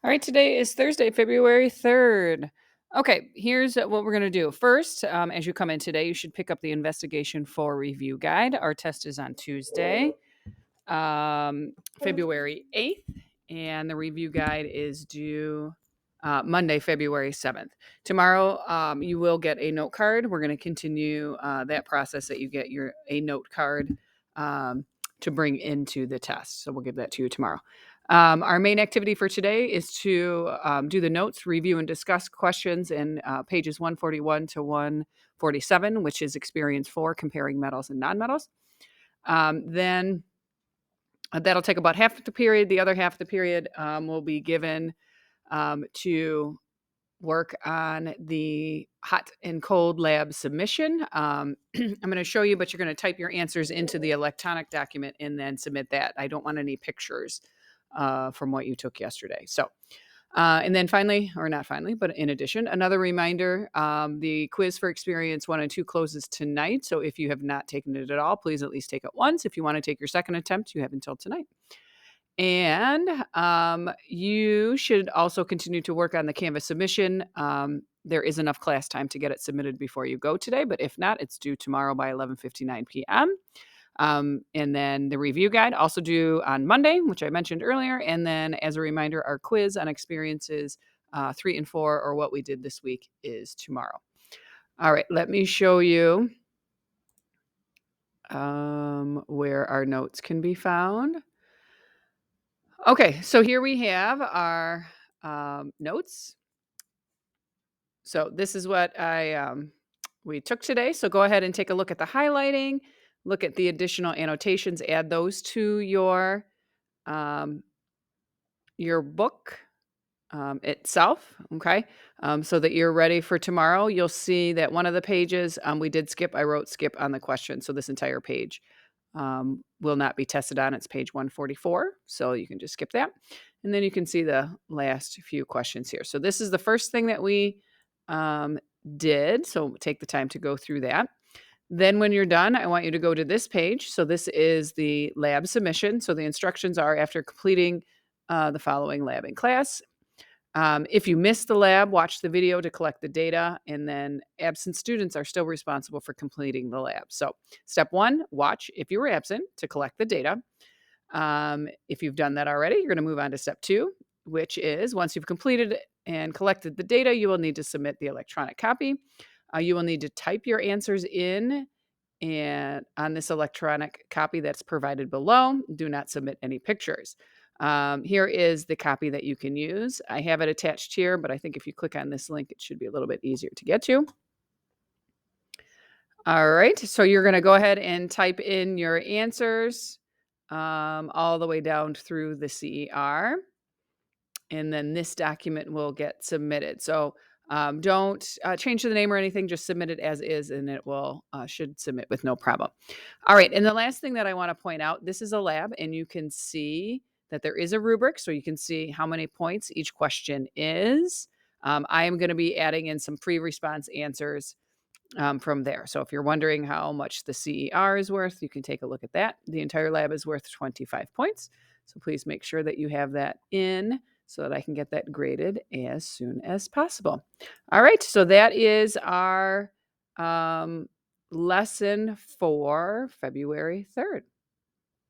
All right, today is Thursday, February 3rd. Okay, here's what we're going to do. First, as you come in today, you should pick up the Investigation 4 Review Guide. Our test is on Tuesday, February 8th, and the review guide is due Monday, February 7th. Tomorrow, you will get a note card. We're going to continue that process that you get a note card to bring into the test. So we'll give that to you tomorrow. Our main activity for today is to do the notes, review and discuss questions in pages 141 to 147, which is experience 4, comparing metals and nonmetals. Then that'll take about half the period. The other half of the period will be given to work on the hot and cold lab submission. I'm going to show you, but you're going to type your answers into the electronic document and then submit that. I don't want any pictures from what you took yesterday. So, and then finally, or not finally, but in addition, another reminder, the quiz for experience 1 and 2 closes tonight. So if you have not taken it at all, please at least take it once. If you want to take your second attempt, you have until tonight. And you should also continue to work on the Canvas submission. There is enough class time to get it submitted before you go today, but if not, it's due tomorrow by 11:59 p.m. And then the review guide also due on Monday, which I mentioned earlier. And then as a reminder, our quiz on experiences 3 and 4, or what we did this week, is tomorrow. All right, let me show you where our notes can be found. Okay, so here we have our notes. So this is what we took today. So go ahead and take a look at the highlighting, look at the additional annotations, add those to your book itself, okay? So that you're ready for tomorrow. You'll see that one of the pages we did skip. I wrote skip on the question, so this entire page will not be tested on. It's page 144, so you can just skip that. And then you can see the last few questions here. So this is the first thing that we did, so take the time to go through that. Then when you're done, I want you to go to this page. So this is the lab submission. So the instructions are, after completing the following lab in class, if you missed the lab, watch the video to collect the data, and then absent students are still responsible for completing the lab. So step 1, watch if you were absent to collect the data. If you've done that already, you're going to move on to step 2, which is once you've completed and collected the data, you will need to submit the electronic copy. You will need to type your answers in and on this electronic copy that's provided below. Do not submit any pictures. Here is the copy that you can use. I have it attached here, but I think if you click on this link, it should be a little bit easier to get to. All right, so you're going to go ahead and type in your answers all the way down through the CER, and then this document will get submitted. So don't change the name or anything, just submit it as is, and it will should submit with no problem. All right, and the last thing that I want to point out, this is a lab, and you can see that there is a rubric, so you can see how many points each question is. I am going to be adding in some pre-response answers from there. So if you're wondering how much the CER is worth, you can take a look at that. The entire lab is worth 25 points. So please make sure that you have that in so that I can get that graded as soon as possible. All right, so that is our lesson for February 3rd.